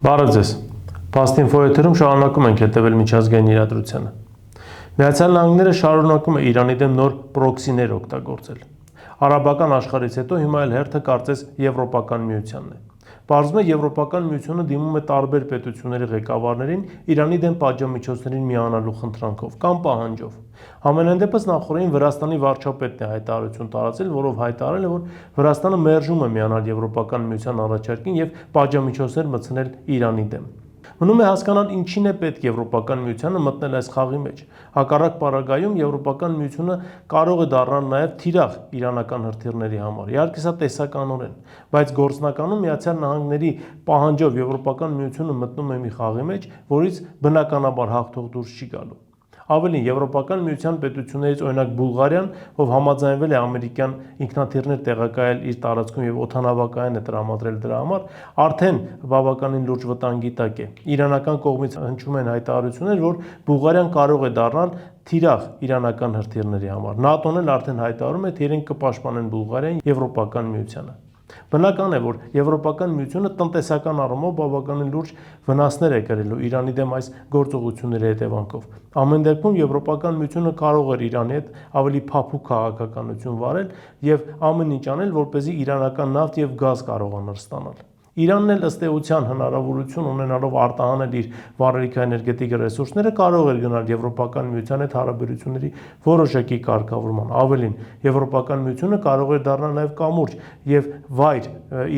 Բարև ձեզ։ Փաստինֆո եթերում շարունակում ենք հետևել միջազգային իրադրությանը։ Միացյալ Նահանգները շարունակում է Իրանի դեմ նոր պրոքսիներ օգտագործել։ Արաբական աշխարհից հետո հիմա էլ հերթը կարծես Եվրոպական միությանն է։ Պարզվում է Եվրոպական միությունը դիմում է տարբեր պետությունների ղեկավարներին Իրանի դեմ պատժամիջոցներին միանալու խնդրանքով կամ պահանջով։ Համենայն դեպս նախորդին Վրաստանի վարչապետն է հայտարարություն տարածել, որով հայտարարել է, որ Վրաստանը մերժում է միանալ Եվրոպական միության առաջարկին եւ պատժամիջոցներ մտցնել Իրանի դեմ։ Մնում է հասկանալ ինչին է պետք Եվրոպական միությանը մտնել այս խաղի մեջ։ Հակառակ պարագայում Եվրոպական միությունը կարող է դառնալ նաև թիրախ իրանական հրթիռների համար։ Իհարկե սա տեսականորեն, բայց գործնականում Միացյալ Նահանգների պահանջով Եվրոպական միությունը մտնում է մի խաղի մեջ, որից բնականաբար հաղթող դուրս չի գալու։ Ավելին, Եվրոպական միության պետություններից օրինակ Բուլղարիան, ով համաձայնվել է ամերիկյան ինքնաթիռներ տեղակայել իր տարածքում եւ օդանավակայան է տրամադրել դրա համար, արդեն բավականին լուրջ վտանգի տակ է։ Իրանական կողմից հնչում են հայտարարություններ, որ Բուլղարիան կարող է դառնալ թիրախ իրանական հրթիռների համար։ ՆԱՏՕ-ն էլ արդեն հայտարարում է, թե իրենք կպաշտպանեն Բուլղարիան Եվրոպական միությանը։ Բնական է, որ Եվրոպական միությունը տնտեսական առումով բավականին լուրջ վնասներ է կրելու Իրանի դեմ այս գործողությունների հետևանքով։ Ամեն դեպքում Եվրոպական միությունը կարող էր Իրանի հետ ավելի փափուկ քաղաքականություն վարել եւ ամեն ինչ անել, որպեսզի իրանական նավթ եւ գազ կարողանար ստանալ։ Իրանն էլ ըստ էության հնարավորություն ունենալով արտահանել իր վառելիքաէներգետիկ ռեսուրսները կարող էր գնալ Եվրոպական միության հետ հարաբերությունների որոշակի կարգավորման։ Ավելին, Եվրոպական միությունը կարող էր դառնալ նաև կամուրջ եւ վայր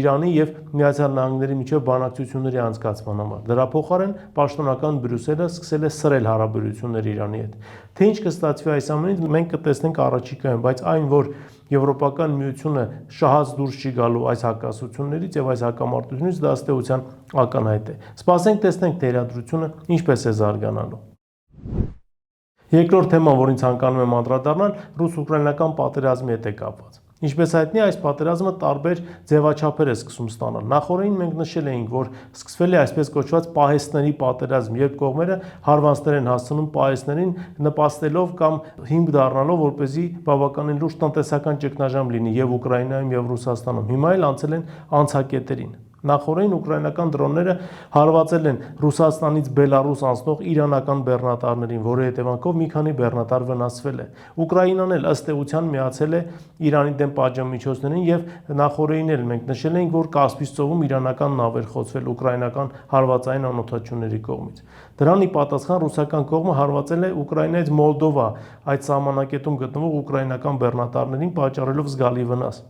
Իրանի եւ Միացյալ Նահանգների միջև բանակցությունների անցկացման համար։ Դրա փոխարեն պաշտոնական Բրյուսելը սկսել է սրել հարաբերություններ Իրանի հետ։ Թե ինչ կստացվի այս ամենից մենք կտեսնենք առաջիկայում, բայց այն, որ Եվրոպական միությունը շահած դուրս չի գալու այս հակասություններից եւ այս հակամարտությունից, դա ըստ էության ակնհայտ է։ Սպասենք տեսնենք թե իրադրությունը ինչպես է զարգանալու։ Երկրորդ թեման, որին ցանկանում եմ անդրադառնալ, ռուս-ուկրաինական պատերազմի հետ է կապված։ Ինչպես հայտնի, այս պատերազմը տարբեր ձևաչափեր է սկսում ստանալ։ Նախորդին մենք նշել էինք, որ սկսվել է այսպես կոչված պահեստների պատերազմ, երբ կողմերը հարվածներ են հասցնում պահեստներին, նպաստելով կամ հիմք դառնալով, որպեսզի բավականին լուրջ տնտեսական ճգնաժամ լինի եւ Ուկրաինայում եւ Ռուսաստանում։ Հիմա էլ անցել են անցակետերին։ Նախորդին ուկրաինական դրոնները հարվածել են Ռուսաստանից Բելարուս անցնող իրանական բեռնատարներին, որի հետևանքով մի քանի բեռնատար վնասվել է։ Ուկրաինան էլ ըստ էության միացել է Իրանի դեմ պատժամիջոցներին եւ նախորդին էլ մենք նշել էինք, որ Կասպից ծովում իրանական նավեր խոցվել ուկրաինական հարվածային անօթաչուների կողմից։ Դրան ի պատասխան ռուսական կողմը հարվածել է Ուկրաինայից Մոլդովա այդ սահմանակետում գտնվող ուկրաինական բեռնատարներին, պատճառելով զգալի վնաս։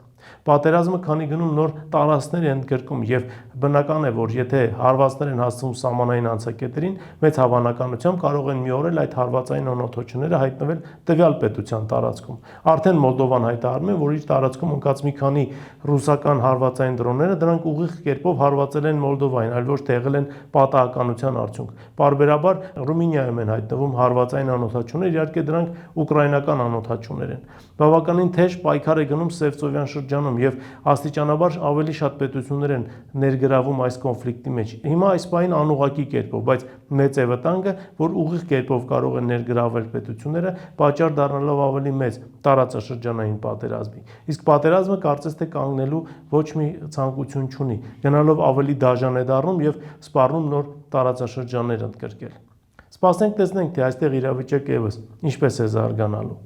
Պատերազմը քանի գնում նոր տարածքներ է ընդգրկում եւ բնական է, որ եթե հարվածներ են հասցվում սահմանային անցակետերին, մեծ հավանականությամբ կարող են մի օր էլ այդ հարվածային անօթաչուները հայտնվել տվյալ պետության տարածքում։ Արդեն Մոլդովան հայտարարում է, որ իր տարածքում ընկած մի քանի ռուսական հարվածային դրոնները դրանք ուղիղ կերպով հարվածել են Մոլդովային, այլ ոչ թե եղել են պատահականության արդյունք։ Պարբերաբար Ռումինիայում են հայտնվում հարվածային անօթաչուներ, իհարկե դրանք ուկրաինական անօթաչուներ են։ Բավականին թեժ պայքար է գնում Սևծովյան շրջանում եւ աստիճանաբար ավելի շատ պետություններ են ներգրավում այս կոնֆլիկտի մեջ։ Հիմա այս պահին անուղղակի կերպով, բայց մեծ է վտանգը, որ ուղիղ կերպով կարող են ներգրավել պետությունները, պատճառ դառնալով ավելի մեծ տարածաշրջանային պատերազմի։ Իսկ պատերազմը կարծես թե կանգնելու ոչ մի ցանկություն չունի, գնալով ավելի դաժան է դառնում եւ սպառնում նոր տարածաշրջաններ ընդգրկել։ Սպասենք տեսնենք, թե այստեղ իրավիճակը եւս ինչպես է զարգանալու։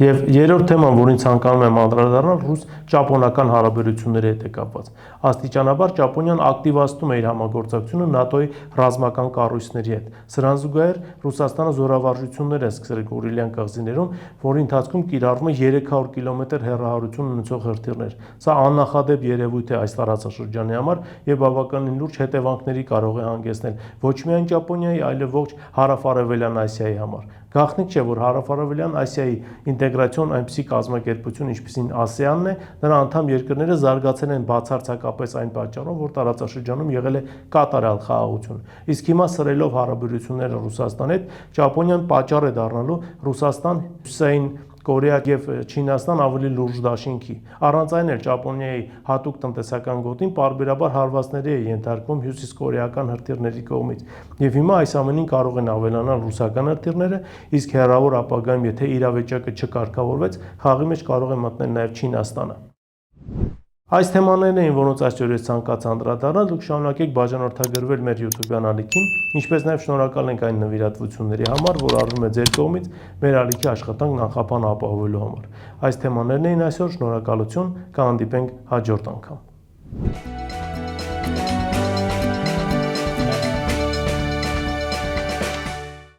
Եվ երրորդ թեման, որին ցանկանում եմ անդրադառնալ, ռուս-ճապոնական հարաբերությունների հետ է կապված։ Աստիճանաբար Ճապոնիան ակտիվացնում է իր համագործակցությունը ՆԱՏՕ-ի ռազմական կառույցների հետ։ Սրան զուգահեռ Ռուսաստանը զորավարժություններ է սկսել Կուրիլյան կղզիներում, որի ընթացքում կիրառվում է 300 կիլոմետր հեռահարություն ունեցող հրթիռներ։ Սա աննախադեպ երևույթ է այս տարածաշրջանի համար եւ բավականին լուրջ հետևանքների կարող է հանգեցնել ոչ միայն Ճապոնիայի, այլև ողջ հարավ-արևելյան Ասիայի համար։ Գաղտնիք չէ, որ հարավ-արևելյան Ասիայի ինտեգրացիոն այնպիսի կազմակերպություն, ինչպիսին ԱՍԵԱՆ-ն է, նրա անդամ երկրները զարգացել են բացարձակապես այն պատճառով, որ տարածաշրջանում եղել է կատարյալ խաղաղություն։ Իսկ հիմա սրելով հարաբերությունները Ռուսաստանի հետ, Ճապոնիան պատճառ է դառնալու Ռուսաստան, Հյուսիսային Կորեա եւ Չինաստան ավելի լուրջ դաշինքի։ Առանց այն էլ Ճապոնիայի հատուկ տնտեսական գոտին պարբերաբար հարվածների է ենթարկվում հյուսիսկորեական հրթիռների կողմից։ Եվ հիմա այս ամենին կարող են ավելանալ ռուսական հրթիռները, իսկ հեռավոր ապագայում, եթե իրավիճակը չկարգավորվեց, խաղի մեջ կարող է մտնել նաեւ Չինաստանը։ Այս թեմաներն էին, որոնց այսօր ես ցանկացա անդրադառնալ, դուք շարունակեք բաժանորդագրվել մեր YouTube ալիքին, ինչպես նաև շնորհակալ ենք այն նվիրատվությունների համար, որ արվում է ձեր կողմից մեր ալիքի աշխատանքն անխափան ապահովելու համար։ Այս թեմաներն էին այսօր, շնորհակալություն, կհանդիպենք հաջորդ անգամ։